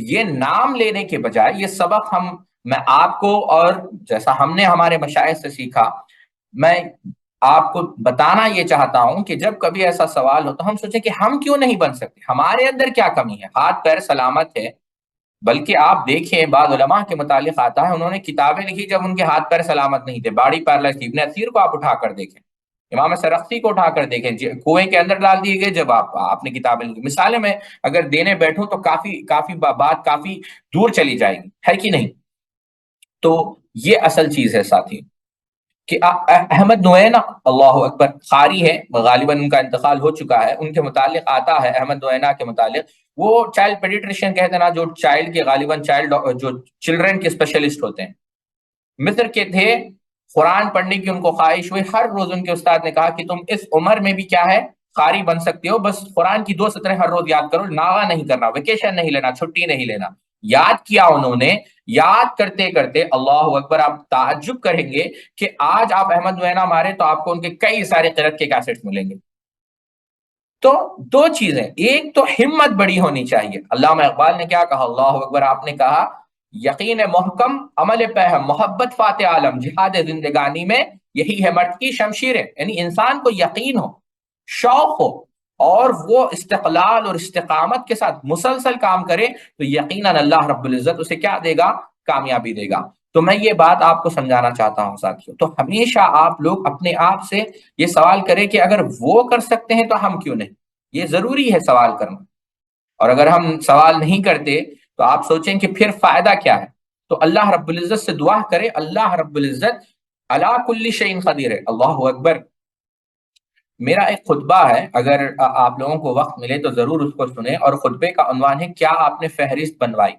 یہ نام لینے کے بجائے یہ سبق میں آپ کو، اور جیسا ہم نے ہمارے مشائخ سے سیکھا، میں آپ کو بتانا یہ چاہتا ہوں کہ جب کبھی ایسا سوال ہو تو ہم سوچیں کہ ہم کیوں نہیں بن سکتے، ہمارے اندر کیا کمی ہے، ہاتھ پیر سلامت ہے۔ بلکہ آپ دیکھیں بعض علماء کے متعلق آتا ہے انہوں نے کتابیں لکھی جب ان کے ہاتھ پیر سلامت نہیں تھے، باڑی پیرالائز تھی۔ ابن اثیر کو آپ اٹھا کر دیکھیں، امام سرخسی کو اٹھا کر دیکھیں، کنویں کے اندر ڈال دیے گئے جب آپ نے کتابیں لکھی۔ مثالیں میں اگر دینے بیٹھوں تو کافی بات کافی دور چلی جائے گی، ہے کہ نہیں؟ تو یہ اصل چیز ہے ساتھی کہ احمد نوینا، اللہ اکبر، قاری ہے، غالباً ان کا انتقال ہو چکا ہے، ان کے متعلق آتا ہے احمد نوینا کے متعلق، وہ چائلڈ پیڈیٹریشین کہتے ہیں نا، جو چائلڈ کے غالباً جو چلڈرن کے اسپیشلسٹ ہوتے ہیں، مصر کے تھے۔ قرآن پڑھنے کی ان کو خواہش ہوئی، ہر روز ان کے استاد نے کہا کہ تم اس عمر میں بھی کیا ہے، قاری بن سکتے ہو، بس قرآن کی 2 سطریں ہر روز یاد کرو، ناغہ نہیں کرنا، ویکیشن نہیں لینا، چھٹی نہیں لینا۔ یاد کیا انہوں نے، یاد کرتے کرتے اللہ اکبر، آپ تعجب کریں گے کہ آج آپ احمد وینا مارے تو آپ کو ان کے کئی سارے قرأت کے کیسٹس ملیں گے۔ تو 2 چیزیں، ایک تو ہمت بڑی ہونی چاہیے۔ علامہ اقبال نے کیا کہا، اللہ اکبر، آپ نے کہا یقین محکم عمل پہم محبت فاتح عالم جہاد زندگانی میں یہی ہے مرد کی شمشیریں، یعنی انسان کو یقین ہو، شوق ہو، اور وہ استقلال اور استقامت کے ساتھ مسلسل کام کرے تو یقیناً اللہ رب العزت اسے کیا دے گا، کامیابی دے گا۔ تو میں یہ بات آپ کو سمجھانا چاہتا ہوں ساتھیوں، تو ہمیشہ آپ لوگ اپنے آپ سے یہ سوال کریں کہ اگر وہ کر سکتے ہیں تو ہم کیوں نہیں۔ یہ ضروری ہے سوال کرنا، اور اگر ہم سوال نہیں کرتے تو آپ سوچیں کہ پھر فائدہ کیا ہے۔ تو اللہ رب العزت سے دعا کرے، اللہ رب العزت علی کل شیء قدیر ہے، اللہ اکبر۔ میرا ایک خطبہ ہے، اگر آپ لوگوں کو وقت ملے تو ضرور اس کو سنیں، اور خطبے کا عنوان ہے کیا آپ نے فہرست بنوائی۔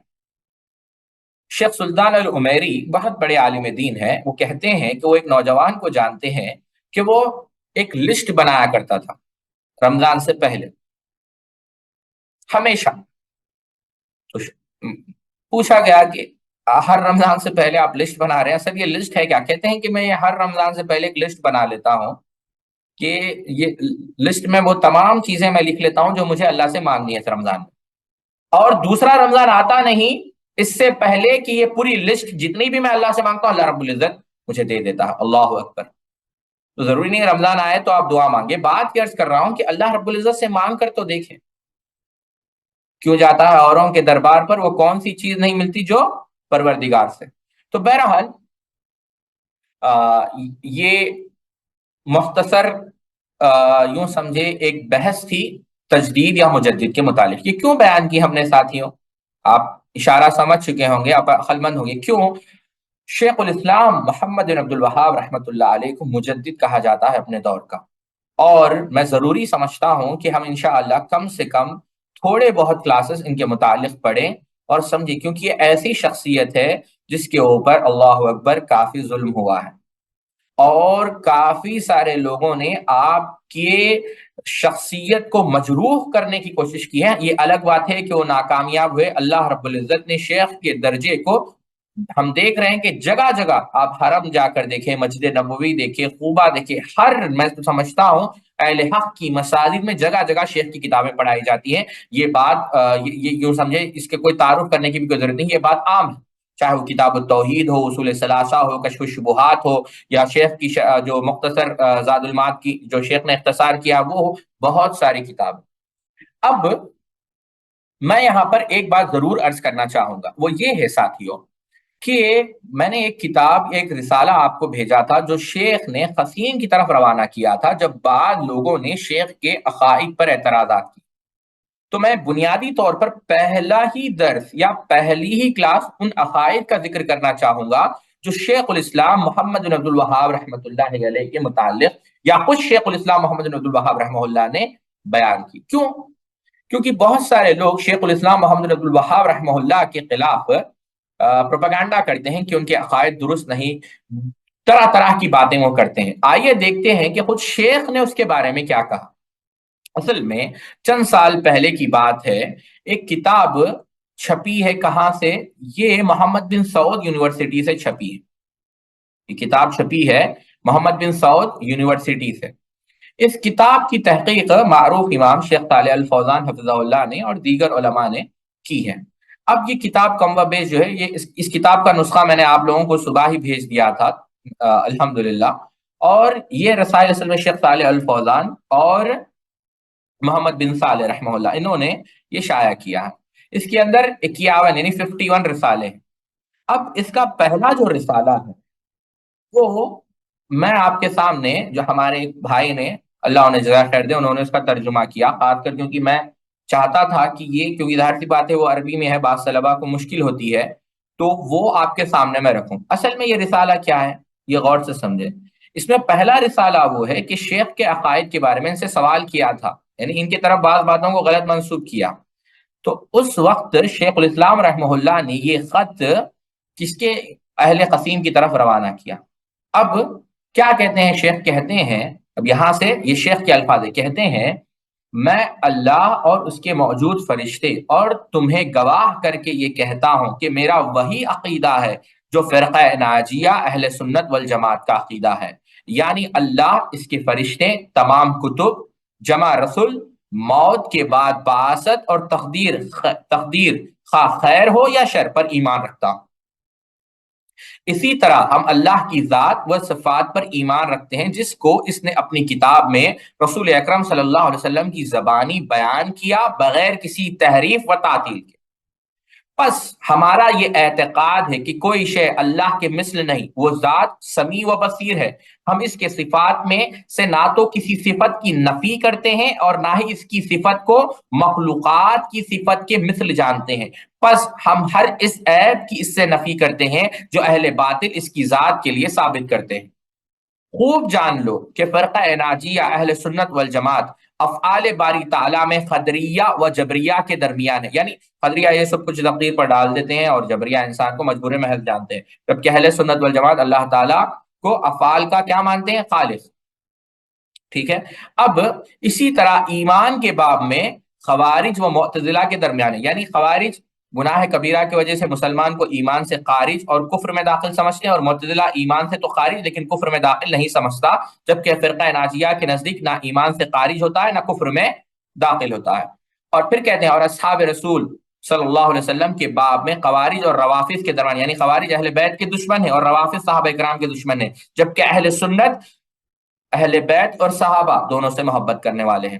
شیخ سلطان العمیری بہت بڑے عالم دین ہیں، وہ کہتے ہیں کہ وہ ایک نوجوان کو جانتے ہیں کہ وہ ایک لسٹ بنایا کرتا تھا رمضان سے پہلے ہمیشہ۔ تو پوچھا گیا کہ ہر رمضان سے پہلے آپ لسٹ بنا رہے ہیں، سر یہ لسٹ ہے کیا؟ کہتے ہیں کہ میں ہر رمضان سے پہلے ایک لسٹ بنا لیتا ہوں کہ یہ لسٹ میں وہ تمام چیزیں میں لکھ لیتا ہوں جو مجھے اللہ سے مانگنی ہے اس رمضان میں، اور دوسرا رمضان آتا نہیں اس سے پہلے کہ یہ پوری لسٹ جتنی بھی میں اللہ سے مانگتا ہوں اللہ رب العزت مجھے دے دیتا ہے۔ اللہ اکبر۔ تو ضروری نہیں رمضان آئے تو آپ دعا مانگے، بات یہ عرض کر رہا ہوں کہ اللہ رب العزت سے مانگ کر تو دیکھیں، کیوں جاتا ہے اوروں کے دربار پر، وہ کون سی چیز نہیں ملتی جو پروردگار سے۔ تو بہرحال یہ مختصر یوں سمجھے ایک بحث تھی تجدید یا مجدد کے متعلق۔ یہ کیوں بیان کی ہم نے ساتھیوں، آپ اشارہ سمجھ چکے ہوں گے، آپ عقلمند ہوں گے کیوں شیخ الاسلام محمد بن عبد الوہاب رحمۃ اللہ علیہ کو مجدد کہا جاتا ہے اپنے دور کا۔ اور میں ضروری سمجھتا ہوں کہ ہم انشاءاللہ کم سے کم تھوڑے بہت کلاسز ان کے متعلق پڑھیں اور سمجھیں، کیونکہ یہ ایسی شخصیت ہے جس کے اوپر اللہ اکبر کافی ظلم ہوا ہے، اور کافی سارے لوگوں نے آپ کے شخصیت کو مجروح کرنے کی کوشش کی ہے۔ یہ الگ بات ہے کہ وہ ناکامیاب ہوئے، اللہ رب العزت نے شیخ کے درجے کو، ہم دیکھ رہے ہیں کہ جگہ جگہ آپ حرم جا کر دیکھیں، مسجد نبوی دیکھیں، قباء دیکھیں، میں سمجھتا ہوں اہل حق کی مساجد میں جگہ جگہ شیخ کی کتابیں پڑھائی جاتی ہیں۔ یہ بات یوں سمجھے، اس کے کوئی تعارف کرنے کی بھی کوئی ضرورت نہیں، یہ بات عام ہے، چاہے وہ کتاب التوحید ہو، اصول ثلاثہ ہو، کشف الشبہات ہو، یا شیخ کی جو مختصر زاد المعاد کی جو شیخ نے اختصار کیا وہ ہو، بہت ساری کتاب۔ اب میں یہاں پر ایک بات ضرور عرض کرنا چاہوں گا، وہ یہ ہے ساتھیوں کہ میں نے ایک کتاب، ایک رسالہ آپ کو بھیجا تھا جو شیخ نے قصیم کی طرف روانہ کیا تھا جب بعض لوگوں نے شیخ کے عقائد پر اعتراضات کی۔ تو میں بنیادی طور پر پہلا ہی درس یا پہلی ہی کلاس ان عقائد کا ذکر کرنا چاہوں گا جو شیخ الاسلام محمد بن عبد الوہاب رحمۃ اللہ علیہ کے متعلق یا خود شیخ الاسلام محمد بن عبد الوہاب رحمہ اللہ نے بیان کی۔ کیونکہ بہت سارے لوگ شیخ الاسلام محمد بن عبد الوہاب رحمہ اللہ کے خلاف پروپیگنڈا کرتے ہیں کہ ان کے عقائد درست نہیں، طرح طرح کی باتیں وہ کرتے ہیں۔ آئیے دیکھتے ہیں کہ خود شیخ نے اس کے بارے میں کیا کہا۔ اصل میں چند سال پہلے کی بات ہے، ایک کتاب چھپی ہے، کہاں سے؟ یہ محمد بن سعود یونیورسٹی سے چھپی ہے، یہ کتاب چھپی ہے محمد بن سعود یونیورسٹی سے۔ اس کتاب کی تحقیق معروف امام شیخ صالح الفوزان حفظہ اللہ نے اور دیگر علماء نے کی ہے۔ اب یہ کتاب کم و بیش جو ہے، یہ اس کتاب کا نسخہ میں نے آپ لوگوں کو صبح ہی بھیج دیا تھا الحمدللہ. اور یہ رسائل اصل میں شیخ صالح الفوزان اور محمد بن صالح رحمہ اللہ انہوں نے یہ شائع کیا ہے. اس کے اندر 51 یعنی 51 رسالے ہیں. اب اس کا پہلا جو رسالہ ہے وہ میں آپ کے سامنے، جو ہمارے ایک بھائی نے، اللہ انہیں جزائے خیر دے، انہوں نے اس کا ترجمہ کیا، خاص کر کیونکہ میں چاہتا تھا کہ یہ، کیونکہ ظاہر سی بات ہے وہ عربی میں ہے، بعض طلبا کو مشکل ہوتی ہے، تو وہ آپ کے سامنے میں رکھوں. اصل میں یہ رسالہ کیا ہے یہ غور سے سمجھے. اس میں پہلا رسالہ وہ ہے کہ شیخ کے عقائد کے بارے میں ان سے سوال کیا تھا، یعنی ان کی طرف بعض باتوں کو غلط منسوب کیا. تو اس وقت شیخ الاسلام رحمہ اللہ نے یہ خط کس کے، اہل قسیم کی طرف روانہ کیا. اب کیا کہتے ہیں شیخ؟ کہتے ہیں، اب یہاں سے یہ شیخ کے الفاظ کہتے ہیں، میں اللہ اور اس کے موجود فرشتے اور تمہیں گواہ کر کے یہ کہتا ہوں کہ میرا وہی عقیدہ ہے جو فرقہ ناجیہ اہل سنت والجماعت کا عقیدہ ہے. یعنی اللہ، اس کے فرشتے، تمام کتب، جمع رسل، موت کے بعد بعثت اور تقدیر خواہ خیر ہو یا شر پر ایمان رکھتا ہوں. اسی طرح ہم اللہ کی ذات و صفات پر ایمان رکھتے ہیں جس کو اس نے اپنی کتاب میں رسول اکرم صلی اللہ علیہ وسلم کی زبانی بیان کیا بغیر کسی تحریف و تعطیل کے. پس ہمارا یہ اعتقاد ہے کہ کوئی شے اللہ کے مثل نہیں، وہ ذات سمیع و بصیر ہے. ہم اس کے صفات میں سے نہ تو کسی صفت کی نفی کرتے ہیں اور نہ ہی اس کی صفت کو مخلوقات کی صفت کے مثل جانتے ہیں. پس ہم ہر اس عیب کی اس سے نفی کرتے ہیں جو اہل باطل اس کی ذات کے لیے ثابت کرتے ہیں. خوب جان لو کہ فرقہ ناجیہ اہل سنت والجماعت افعال باری تعالیٰ میں قدریہ و جبریہ کے درمیان ہے. یعنی قدریہ یہ سب کچھ تقدیر پر ڈال دیتے ہیں اور جبریہ انسان کو مجبور محض جانتے ہیں، جبکہ اہل سنت والجماعت اللہ تعالیٰ کو افعال کا کیا مانتے ہیں؟ خالق. ٹھیک ہے. اب اسی طرح ایمان کے باب میں خوارج و معتزلہ کے درمیان ہے. یعنی خوارج گناہ کبیرہ کی وجہ سے مسلمان کو ایمان سے خارج اور کفر میں داخل سمجھتے ہیں، اور معتزلہ ایمان سے تو خارج لیکن کفر میں داخل نہیں سمجھتا، جبکہ فرقہ ناجیہ کے نزدیک نہ ایمان سے خارج ہوتا ہے نہ کفر میں داخل ہوتا ہے. اور پھر کہتے ہیں، اور اصحاب رسول صلی اللہ علیہ وسلم کے باب میں خوارج اور روافض کے درمیان، یعنی خوارج اہل بیت کے دشمن ہیں اور روافض صحابہ کرام کے دشمن ہیں، جبکہ اہل سنت اہل بیت اور صحابہ دونوں سے محبت کرنے والے ہیں.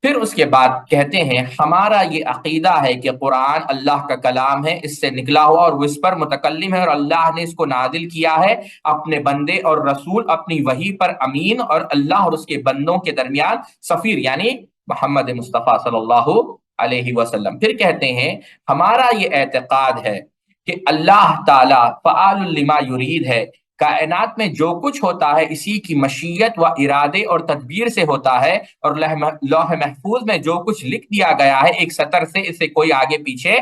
پھر اس کے بعد کہتے ہیں، ہمارا یہ عقیدہ ہے کہ قرآن اللہ کا کلام ہے، اس سے نکلا ہوا اور وہ اس پر متکلم ہے، اور اللہ نے اس کو نازل کیا ہے اپنے بندے اور رسول اپنی وحی پر امین، اور اللہ اور اس کے بندوں کے درمیان سفیر یعنی محمد مصطفیٰ صلی اللہ علیہ وسلم. پھر کہتے ہیں، ہمارا یہ اعتقاد ہے کہ اللہ تعالیٰ فعال لما یرید ہے، کائنات میں جو کچھ ہوتا ہے اسی کی مشیت و ارادے اور تدبیر سے ہوتا ہے، اور لوح محفوظ میں جو کچھ لکھ دیا گیا ہے ایک سطر سے، اس سے کوئی آگے پیچھے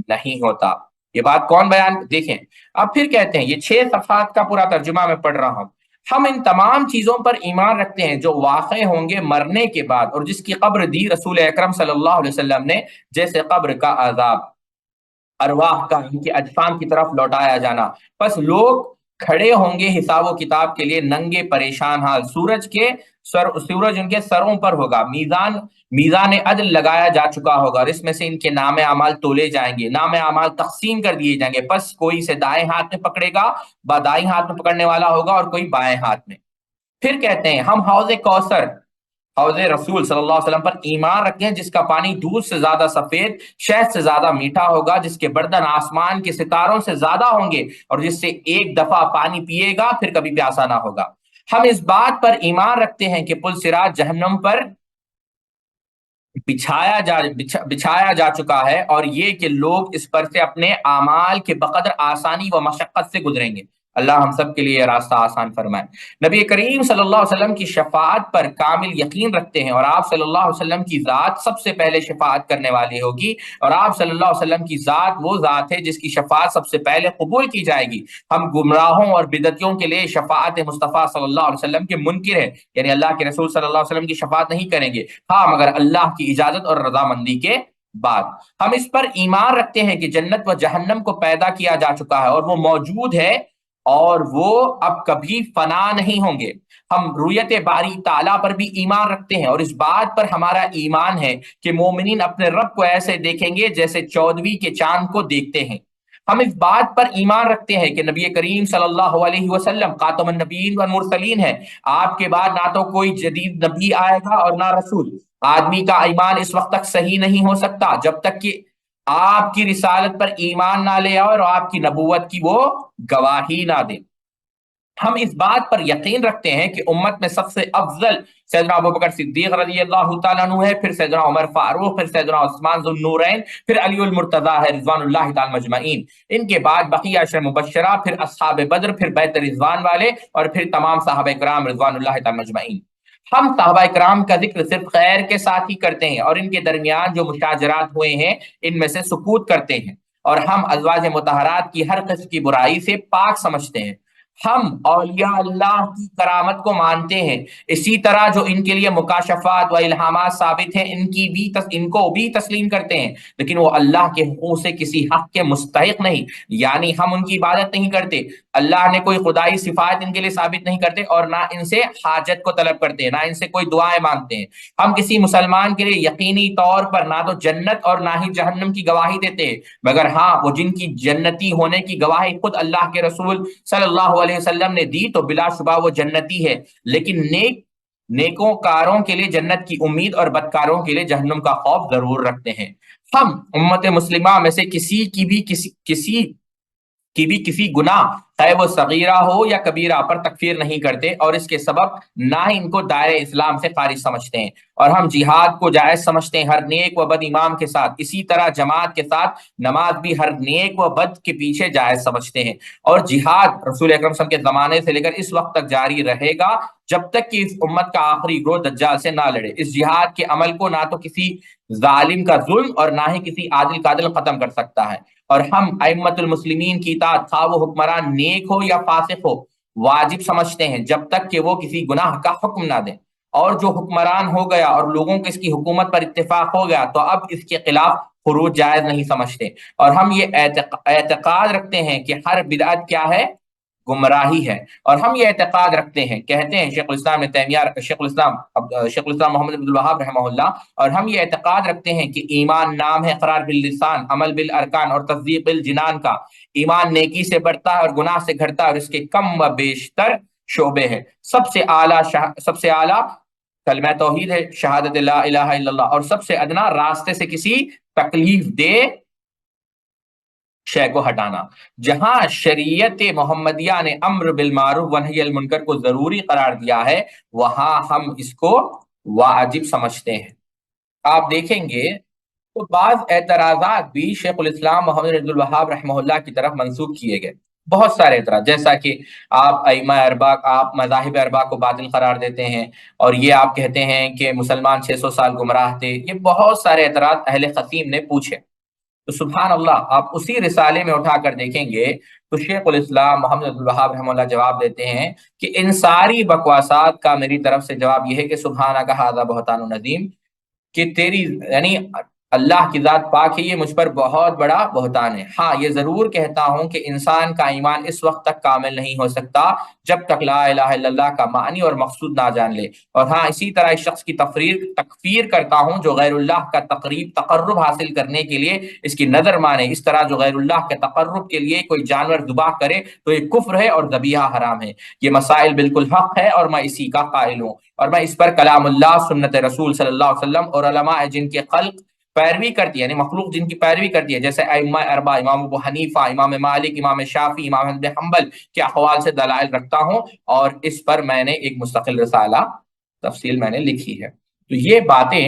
نہیں ہوتا. یہ بات کون بیان؟ دیکھیں اب پھر کہتے ہیں، یہ 6 صفحات کا پورا ترجمہ میں پڑھ رہا ہوں. ہم ان تمام چیزوں پر ایمان رکھتے ہیں جو واقع ہوں گے مرنے کے بعد، اور جس کی خبر دی رسول اکرم صلی اللہ علیہ وسلم نے، جیسے قبر کا عذاب، ارواح کا ان کے اجسام کی طرف لوٹایا جانا. پس لوگ کھڑے ہوں گے حساب و کتاب کے لیے ننگے پریشان حال، سورج ان کے سروں پر ہوگا، میزان عدل لگایا جا چکا ہوگا، اور اس میں سے ان کے نام اعمال تولے جائیں گے، نام اعمال تقسیم کر دیے جائیں گے. پس کوئی اسے دائیں ہاتھ میں پکڑے گا، دائیں ہاتھ میں پکڑنے والا ہوگا، اور کوئی بائیں ہاتھ میں. پھر کہتے ہیں، ہم حوض کوثر، حوض رسول صلی اللہ علیہ وسلم پر ایمان رکھتے ہیں جس کا پانی دودھ سے زیادہ سفید، شہد سے زیادہ میٹھا ہوگا، جس کے برتن آسمان کے ستاروں سے زیادہ ہوں گے، اور جس سے ایک دفعہ پانی پیے گا پھر کبھی پیاسا نہ ہوگا. ہم اس بات پر ایمان رکھتے ہیں کہ پل صراط جہنم پر بچھایا جا چکا ہے، اور یہ کہ لوگ اس پر سے اپنے اعمال کے بقدر آسانی و مشقت سے گزریں گے. اللہ ہم سب کے لیے یہ راستہ آسان فرمائے. نبی کریم صلی اللہ علیہ وسلم کی شفاعت پر کامل یقین رکھتے ہیں، اور آپ صلی اللہ علیہ وسلم کی ذات سب سے پہلے شفاعت کرنے والی ہوگی، اور آپ صلی اللہ علیہ وسلم کی ذات وہ ذات ہے جس کی شفاعت سب سے پہلے قبول کی جائے گی. ہم گمراہوں اور بدعتیوں کے لیے شفاعت مصطفیٰ صلی اللہ علیہ وسلم کے منکر ہیں، یعنی اللہ کے رسول صلی اللہ علیہ وسلم کی شفاعت نہیں کریں گے، ہاں مگر اللہ کی اجازت اور رضامندی کے بعد. ہم اس پر ایمان رکھتے ہیں کہ جنت و جہنم کو پیدا کیا جا چکا ہے اور وہ موجود ہے اور وہ اب کبھی فنا نہیں ہوں گے۔ ہم رویت باری تعالیٰ پر بھی ایمان رکھتے ہیں، اور اس بات پر ہمارا ایمان ہے کہ مومنین اپنے رب کو ایسے دیکھیں گے جیسے 14ویں کے چاند کو دیکھتے ہیں۔ ہم اس بات پر ایمان رکھتے ہیں کہ نبی کریم صلی اللہ علیہ وسلم خاتم النبیین والمرسلین ہے، آپ کے بعد نہ تو کوئی جدید نبی آئے گا اور نہ رسول۔ آدمی کا ایمان اس وقت تک صحیح نہیں ہو سکتا جب تک کہ آپ کی رسالت پر ایمان نہ لے اور آپ کی نبوت کی وہ گواہی نہ دے۔ ہم اس بات پر یقین رکھتے ہیں کہ امت میں سب سے افضل سیدنا ابوبکر صدیق رضی اللہ تعالیٰ عنہ ہے، پھر سیدنا عمر فاروق، پھر سیدنا عثمان ذو النورین، پھر علی المرتضیٰ ہے رضوان اللہ تعالی مجمعین۔ ان کے بعد بقیہ عشر مبشرہ، پھر اصحاب بدر، پھر بیت رضوان والے، اور پھر تمام صحابہ کرام رضوان اللہ تعالی مجمعین۔ ہم صحابہ کرام کا ذکر صرف خیر کے ساتھ ہی کرتے ہیں، اور ان کے درمیان جو مشاجرات ہوئے ہیں ان میں سے سکوت کرتے ہیں، اور ہم ازواج مطہرات کی ہر قسم کی برائی سے پاک سمجھتے ہیں۔ ہم اولیاء اللہ کی کرامت کو مانتے ہیں، اسی طرح جو ان کے لیے مکاشفات و الہامات ثابت ہیں ان کو بھی تسلیم کرتے ہیں، لیکن وہ اللہ کے حقوق سے کسی حق کے مستحق نہیں، یعنی ہم ان کی عبادت نہیں کرتے، اللہ نے کوئی خدائی صفات ان کے لیے ثابت نہیں کرتے، اور نہ ان سے حاجت کو طلب کرتے ہیں، نہ ان سے کوئی دعائیں مانگتے ہیں۔ ہم کسی مسلمان کے لیے یقینی طور پر نہ تو جنت اور نہ ہی جہنم کی گواہی دیتے ہیں، مگر ہاں وہ جن کی جنتی ہونے کی گواہی خود اللہ کے رسول صلی اللہ علیہ وسلم نے دی تو بلا شبہ وہ جنتی ہے، لیکن نیکوں کاروں کے لیے جنت کی امید اور بدکاروں کے لیے جہنم کا خوف ضرور رکھتے ہیں۔ ہم امت مسلمہ میں سے کسی گناہ چاہے وہ صغیرہ ہو یا کبیرہ پر تکفیر نہیں کرتے، اور اس کے سبب نہ ہی ان کو دائرہ اسلام سے خارج سمجھتے ہیں، اور ہم جہاد کو جائز سمجھتے ہیں ہر نیک و بد امام کے ساتھ، اسی طرح جماعت کے ساتھ نماز بھی ہر نیک و بد کے پیچھے جائز سمجھتے ہیں، اور جہاد رسول اکرم صلی اللہ علیہ وسلم کے زمانے سے لے کر اس وقت تک جاری رہے گا جب تک کہ اس امت کا آخری گروہ دجال سے نہ لڑے۔ اس جہاد کے عمل کو نہ تو کسی ظالم کا ظلم اور نہ ہی کسی عادل کا عدل ختم کر سکتا ہے، اور ہم ائمۃ المسلمین کی اطاعت خواہ وہ حکمران نیک ہو یا فاسق ہو واجب سمجھتے ہیں جب تک کہ وہ کسی گناہ کا حکم نہ دیں، اور جو حکمران ہو گیا اور لوگوں کو اس کی حکومت پر اتفاق ہو گیا تو اب اس کے خلاف خروج جائز نہیں سمجھتے، اور ہم یہ اعتقاد رکھتے ہیں کہ ہر بدعت کیا ہے؟ گمراہی ہے، اور ہم یہ اعتقاد رکھتے ہیں، کہتے ہیں شیخ الاسلام شیخ الاسلام محمد بن الوہاب رحمہ اللہ، اور ہم یہ اعتقاد رکھتے ہیں کہ ایمان نام ہے اقرار باللسان، عمل بالارکان اور تصدیق بالجنان کا۔ ایمان نیکی سے بڑھتا ہے اور گناہ سے گھٹتا ہے، اور اس کے کم و بیشتر شعبے ہیں۔ سب سے اعلیٰ کلمہ توحید ہے، شہادت لا الہ الا اللہ، اور سب سے ادنا راستے سے کسی تکلیف دہ شے کو ہٹانا۔ جہاں شریعت محمدیہ نے امر بالمعروف ونہی عن المنکر کو ضروری قرار دیا ہے وہاں ہم اس کو واجب سمجھتے ہیں۔ آپ دیکھیں گے تو بعض اعتراضات بھی شیخ الاسلام محمد بن عبد الوہاب رحمہ اللہ کی طرف منسوخ کیے گئے، بہت سارے اعتراض، جیسا کہ آپ ائمہ اربعہ، آپ مذاہب اربعہ کو باطل قرار دیتے ہیں، اور یہ آپ کہتے ہیں کہ مسلمان 600 سال گمراہ تھے، یہ بہت سارے اعتراض اہل خصیم نے پوچھے۔ تو سبحان اللہ، آپ اسی رسالے میں اٹھا کر دیکھیں گے تو شیخ الاسلام محمد عبد الوہاب رحمہ اللہ جواب دیتے ہیں کہ ان ساری بکواسات کا میری طرف سے جواب یہ ہے کہ سبحانک ھذا بہتان عظیم، کہ تیری یعنی اللہ کی ذات پاک ہے، یہ مجھ پر بہت بڑا بہتان ہے۔ ہاں یہ ضرور کہتا ہوں کہ انسان کا ایمان اس وقت تک کامل نہیں ہو سکتا جب تک لا الہ الا اللہ کا معنی اور مقصود نہ جان لے، اور ہاں اسی طرح اس شخص کی تکفیر کرتا ہوں جو غیر اللہ کا تقرب حاصل کرنے کے لیے اس کی نظر مانے، اس طرح جو غیر اللہ کے تقرب کے لیے کوئی جانور ذبح کرے تو یہ کفر ہے اور ذبیحہ حرام ہے۔ یہ مسائل بالکل حق ہے اور میں اسی کا قائل ہوں، اور میں اس پر کلام اللہ، سنت رسول صلی اللہ علیہ وسلم اور علماء جن کے خلق پیروی کرتی ہے، یعنی مخلوق جن کی پیروی کرتی ہے، جیسے ائمہ اربعہ، امام ابو حنیفہ، امام مالک، امام شافعی، امام احمد بن حنبل کے اقوال سے دلائل رکھتا ہوں، اور اس پر میں نے ایک مستقل رسالہ تفصیل میں نے لکھی ہے۔ تو یہ باتیں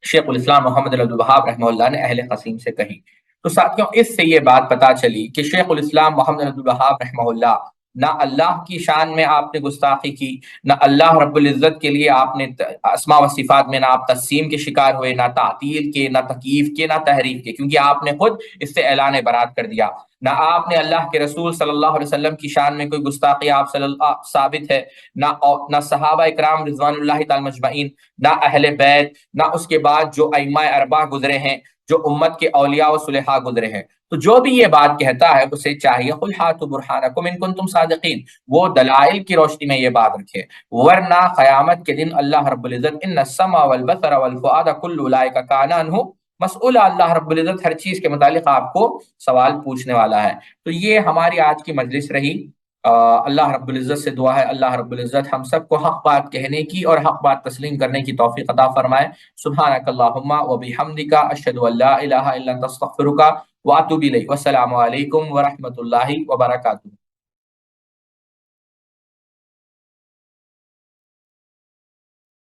شیخ الاسلام محمد بن عبد الوہاب رحمہ اللہ نے اہل قصیم سے کہی۔ تو ساتھیوں اس سے یہ بات پتا چلی کہ شیخ الاسلام محمد بن عبد الوہاب رحمہ اللہ نہ اللہ کی شان میں آپ نے گستاخی کی، نہ اللہ رب العزت کے لیے آپ نے اسماء و صفات میں نہ آپ تقسیم کے شکار ہوئے، نہ تعطیل کے، نہ تکییف کے، نہ تحریف کے، کیونکہ آپ نے خود اس سے اعلان برات کر دیا، نہ آپ نے اللہ کے رسول صلی اللہ علیہ وسلم کی شان میں کوئی گستاخی آپ صلی اللہ ثابت ہے، نہ صحابہ اکرام رضوان اللہ تعالی مجمعین، نہ اہل بیت، نہ اس کے بعد جو ائمہ اربعہ گزرے ہیں، جو امت کے اولیاء و صلحاء گزرے ہیں۔ تو جو بھی یہ بات کہتا ہے اسے چاہیے قل ہاتوا برہانکم ان کنتم صادقین، وہ دلائل کی روشنی میں یہ بات رکھے، ورنہ قیامت کے دن اللہ رب العزت ان السمع والبصر والفؤاد کل اولئک کان عنہ مسئولہ، اللہ رب العزت ہر چیز کے متعلق آپ کو سوال پوچھنے والا ہے۔ تو یہ ہماری آج کی مجلس رہی۔ اللہ رب العزت سے دعا ہے اللہ رب العزت ہم سب کو حق بات کہنے کی اور حق بات تسلیم کرنے کی توفیق عطا فرمائے۔ سبحانک اللہم و بحمدک اشہد ان لا الہ الا انت استغفرک واتوب الیک۔ والسلام علیکم ورحمۃ اللہ وبرکاتہ۔